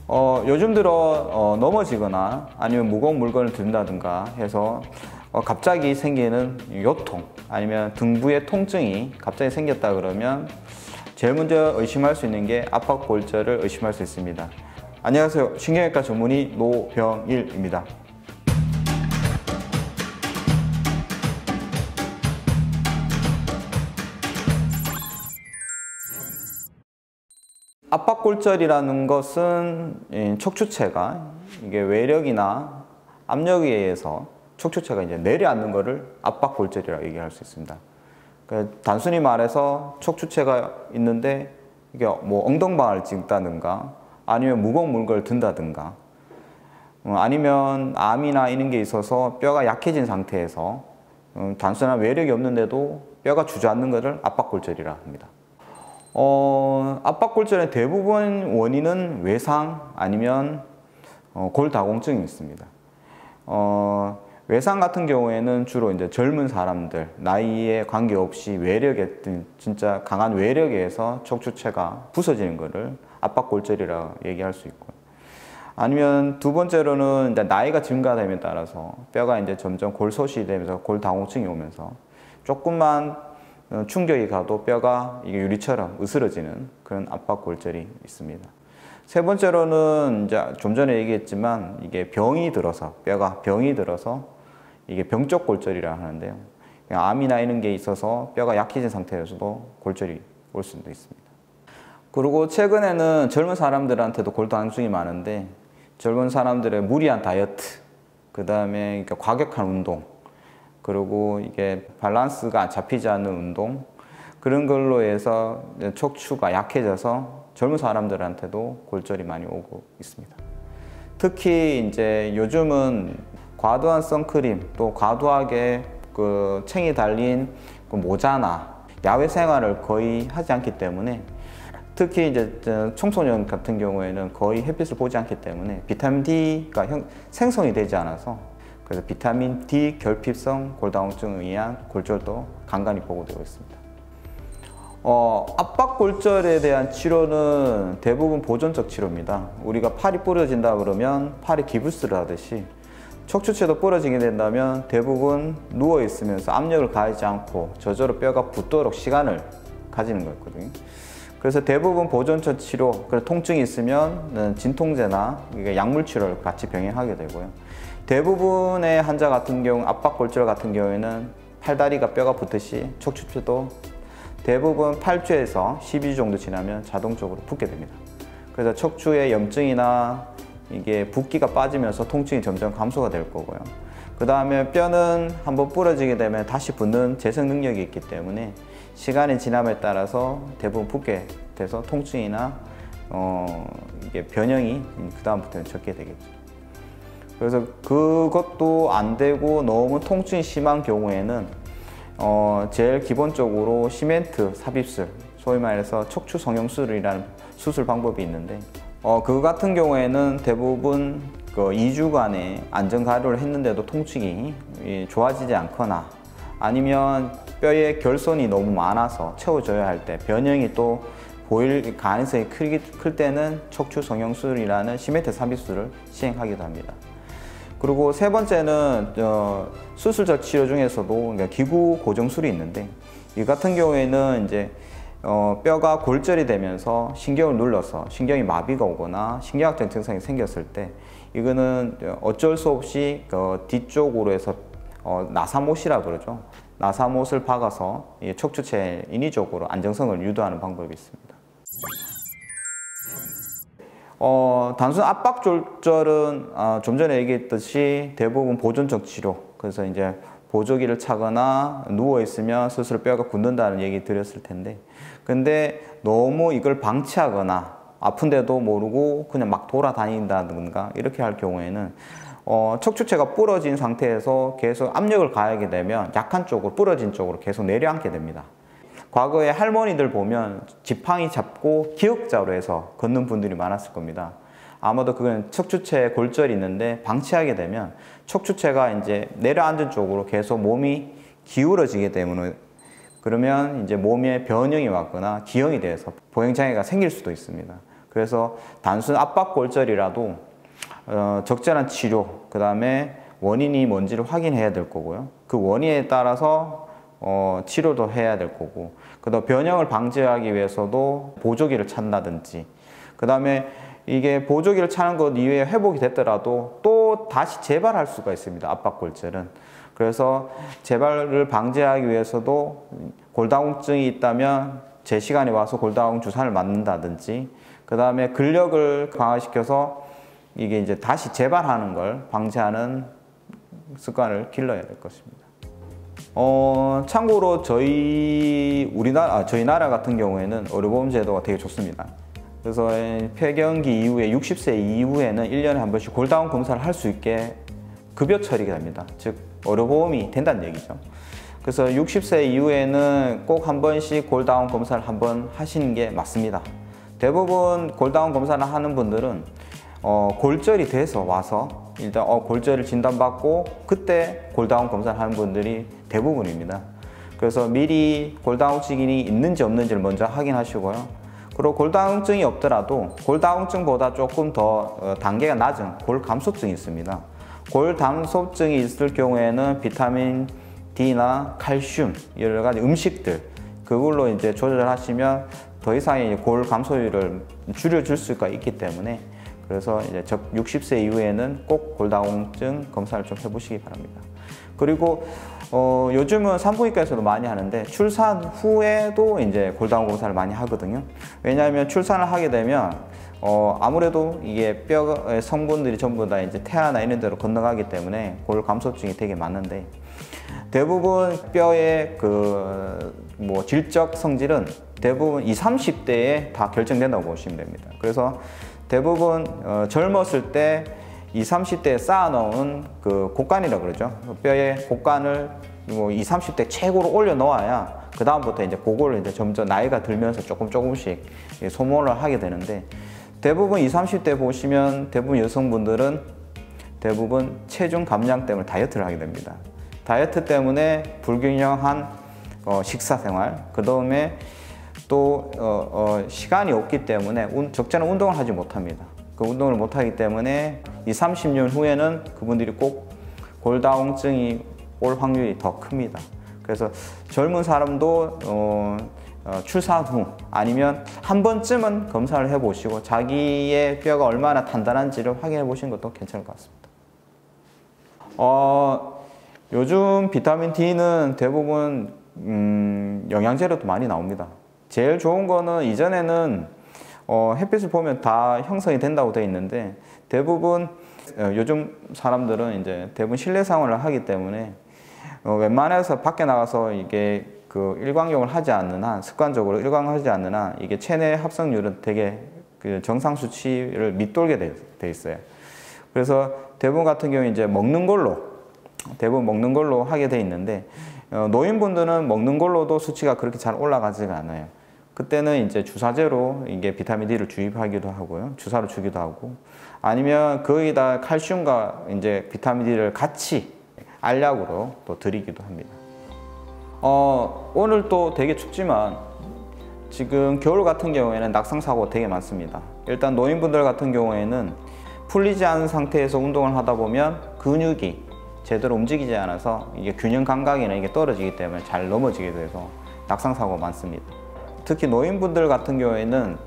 요즘 들어 넘어지거나 아니면 무거운 물건을 든다든가 해서 갑자기 생기는 요통 아니면 등부의 통증이 갑자기 생겼다 그러면 제일 먼저 의심할 수 있는 게 압박골절을 의심할 수 있습니다. 안녕하세요. 신경외과 전문의 노병일입니다. 압박골절이라는 것은 척추체가 이게 외력이나 압력에 의해서 척추체가 이제 내려앉는 것을 압박골절이라고 얘기할 수 있습니다. 그러니까 단순히 말해서 척추체가 있는데 이게 뭐 엉덩방아를 찍다든가 아니면 무거운 물건을 든다든가 아니면 암이나 이런 게 있어서 뼈가 약해진 상태에서 단순한 외력이 없는데도 뼈가 주저앉는 것을 압박골절이라 합니다. 압박골절의 대부분 원인은 외상 아니면 골다공증이 있습니다. 외상 같은 경우에는 주로 이제 젊은 사람들, 나이에 관계없이 외력에, 진짜 강한 외력에 의해서 척추체가 부서지는 것을 압박골절이라고 얘기할 수 있고요. 아니면 두 번째로는 이제 나이가 증가됨에 따라서 뼈가 이제 점점 골소실이 되면서 골다공증이 오면서 조금만 충격이 가도 뼈가 이게 유리처럼 으스러지는 그런 압박골절이 있습니다. 세 번째로는 이제 좀 전에 얘기했지만 이게 병이 들어서 뼈가 병이 들어서 이게 병적 골절이라 하는데요. 암이나 이런 게 있어서 뼈가 약해진 상태에서도 골절이 올 수도 있습니다. 그리고 최근에는 젊은 사람들한테도 골다공증이 많은데 젊은 사람들의 무리한 다이어트, 그 다음에 과격한 운동, 그리고 이게 밸런스가 잡히지 않는 운동 그런 걸로 해서 척추가 약해져서 젊은 사람들한테도 골절이 많이 오고 있습니다. 특히 이제 요즘은 과도한 선크림 또 과도하게 그 챙이 달린 그 모자나 야외 생활을 거의 하지 않기 때문에 특히 이제 청소년 같은 경우에는 거의 햇빛을 보지 않기 때문에 비타민 D가 생성이 되지 않아서 그래서 비타민 D 결핍성 골다공증에 의한 골절도 간간히 보고되고 있습니다. 압박골절에 대한 치료는 대부분 보존적 치료입니다. 우리가 팔이 부러진다 그러면 팔에 기부스를 하듯이 척추체도 부러지게 된다면 대부분 누워 있으면서 압력을 가하지 않고 저절로 뼈가 붙도록 시간을 가지는 거였거든요. 그래서 대부분 보존적 치료, 통증이 있으면 진통제나 약물 치료를 같이 병행하게 되고요. 대부분의 환자 같은 경우, 압박골절 같은 경우에는 팔다리가 뼈가 붙듯이 척추체도 대부분 8주에서 12주 정도 지나면 자동적으로 붓게 됩니다. 그래서 척추의 염증이나 이게 붓기가 빠지면서 통증이 점점 감소가 될 거고요. 그 다음에 뼈는 한번 부러지게 되면 다시 붙는 재생 능력이 있기 때문에 시간이 지남에 따라서 대부분 붓게 돼서 통증이나 이게 변형이 그 다음부터는 적게 되겠죠. 그래서 그것도 안 되고 너무 통증이 심한 경우에는 제일 기본적으로 시멘트 삽입술, 소위 말해서 척추 성형술이라는 수술 방법이 있는데 그거 같은 경우에는 대부분 그 2주간의 안전 가료를 했는데도 통증이 좋아지지 않거나 아니면 뼈에 결손이 너무 많아서 채워줘야 할 때 변형이 또 보일 가능성이 클 때는 척추 성형술이라는 시멘트 삽입술을 시행하기도 합니다. 그리고 세 번째는 수술적 치료 중에서도 기구 고정술이 있는데 이 같은 경우에는 이제 뼈가 골절이 되면서 신경을 눌러서 신경이 마비가 오거나 신경학적 증상이 생겼을 때 이거는 어쩔 수 없이 뒤쪽으로 해서 나사못이라 그러죠. 나사못을 박아서 척추체 인위적으로 안정성을 유도하는 방법이 있습니다. 단순 압박골절은 좀 전에 얘기했듯이 대부분 보존적 치료, 그래서 이제 보조기를 차거나 누워있으면 스스로 뼈가 굳는다는 얘기 드렸을 텐데 근데 너무 이걸 방치하거나 아픈데도 모르고 그냥 막 돌아다닌다든가 이렇게 할 경우에는 척추체가 부러진 상태에서 계속 압력을 가하게 되면 약한 쪽으로 부러진 쪽으로 계속 내려앉게 됩니다. 과거에 할머니들 보면 지팡이 잡고 기역자로 해서 걷는 분들이 많았을 겁니다. 아마도 그건 척추체 골절이 있는데 방치하게 되면 척추체가 이제 내려앉은 쪽으로 계속 몸이 기울어지게 되면 그러면 이제 몸에 변형이 왔거나 기형이 돼서 보행장애가 생길 수도 있습니다. 그래서 단순 압박골절이라도 적절한 치료, 그 다음에 원인이 뭔지를 확인해야 될 거고요. 그 원인에 따라서 치료도 해야 될 거고, 그 다음 변형을 방지하기 위해서도 보조기를 찾는다든지, 그 다음에 이게 보조기를 차는 것 이후에 회복이 됐더라도 또 다시 재발할 수가 있습니다. 압박골절은. 그래서 재발을 방지하기 위해서도 골다공증이 있다면 제 시간에 와서 골다공 주사를 맞는다든지, 그 다음에 근력을 강화시켜서 이게 이제 다시 재발하는 걸 방지하는 습관을 길러야 될 것입니다. 참고로 저희 나라 같은 경우에는 의료보험 제도가 되게 좋습니다. 그래서 폐경기 이후에 60세 이후에는 1년에 한 번씩 골다공 검사를 할 수 있게 급여 처리가 됩니다. 즉 의료보험이 된다는 얘기죠. 그래서 60세 이후에는 꼭 한 번씩 골다공 검사를 한번 하시는 게 맞습니다. 대부분 골다공 검사를 하는 분들은 골절이 돼서 와서 일단 골절을 진단받고 그때 골다공 검사를 하는 분들이 대부분입니다. 그래서 미리 골다공증이 있는지 없는지를 먼저 확인하시고요. 그리고 골다공증이 없더라도 골다공증보다 조금 더 단계가 낮은 골감소증이 있습니다. 골감소증이 있을 경우에는 비타민 D나 칼슘, 여러 가지 음식들, 그걸로 이제 조절하시면 더 이상의 골 감소율을 줄여줄 수가 있기 때문에, 그래서 이제 60세 이후에는 꼭 골다공증 검사를 좀 해보시기 바랍니다. 그리고 요즘은 산부인과에서도 많이 하는데 출산 후에도 이제 골다공 검사를 많이 하거든요. 왜냐하면 출산을 하게 되면 아무래도 이게 뼈의 성분들이 전부 다 이제 태아나 이런 데로 건너가기 때문에 골 감소증이 되게 많은데, 대부분 뼈의 질적 성질은 대부분 20, 30대에 다 결정된다고 보시면 됩니다. 그래서 대부분 젊었을 때 20, 30대에 쌓아놓은 그 곡간이라고 그러죠. 뼈의 곡간을 20, 30대 최고로 올려 놓아야 그 다음부터 이제 그거를 이제 점점 나이가 들면서 조금씩 소모를 하게 되는데, 대부분 20, 30대 보시면 대부분 여성분들은 대부분 체중 감량 때문에 다이어트를 하게 됩니다. 다이어트 때문에 불균형한 식사 생활, 그 다음에 또 시간이 없기 때문에 적절한 운동을 하지 못합니다. 그 운동을 못하기 때문에 20, 30년 후에는 그분들이 꼭 골다공증이 올 확률이 더 큽니다. 그래서 젊은 사람도 출산 후 아니면 한 번쯤은 검사를 해보시고 자기의 뼈가 얼마나 단단한지를 확인해 보시는 것도 괜찮을 것 같습니다. 요즘 비타민 D는 대부분 영양제로도 많이 나옵니다. 제일 좋은 거는 이전에는 햇빛을 보면 다 형성이 된다고 되어 있는데, 대부분 요즘 사람들은 이제 대부분 실내 생활을 하기 때문에 웬만해서 밖에 나가서 이게 일광욕을 하지 않는 한, 습관적으로 일광하지 않는 한 이게 체내 합성률은 되게 정상 수치를 밑돌게 돼 있어요. 그래서 대부분 같은 경우에 이제 대부분 먹는 걸로 하게 돼 있는데, 노인분들은 먹는 걸로도 수치가 그렇게 잘 올라가지가 않아요. 그때는 이제 주사제로 이게 비타민 D를 주입하기도 하고요. 주사로 주기도 하고, 아니면 거기다 칼슘과 이제 비타민 D를 같이 알약으로 또 드리기도 합니다. 오늘 또 되게 춥지만 지금 겨울 같은 경우에는 낙상사고가 되게 많습니다. 일단 노인분들 같은 경우에는 풀리지 않은 상태에서 운동을 하다 보면 근육이 제대로 움직이지 않아서 이게 균형 감각이나 이게 떨어지기 때문에 잘 넘어지게 돼서 낙상사고가 많습니다. 특히 노인분들 같은 경우에는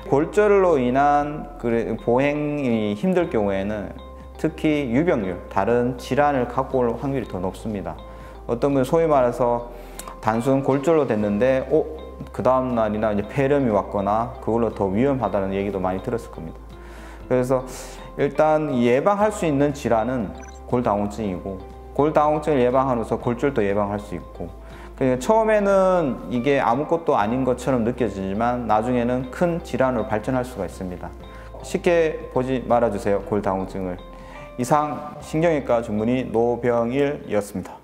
골절로 인한 보행이 힘들 경우에는 특히 유병률, 다른 질환을 갖고 올 확률이 더 높습니다. 어떤 분은 소위 말해서 단순 골절로 됐는데 그 다음 날이나 이제 폐렴이 왔거나 그걸로 더 위험하다는 얘기도 많이 들었을 겁니다. 그래서 일단 예방할 수 있는 질환은 골다공증이고, 골다공증을 예방하면서 골절도 예방할 수 있고, 처음에는 이게 아무것도 아닌 것처럼 느껴지지만 나중에는 큰 질환으로 발전할 수가 있습니다. 쉽게 보지 말아주세요, 골다공증을. 이상 신경외과 전문의 노병일이었습니다.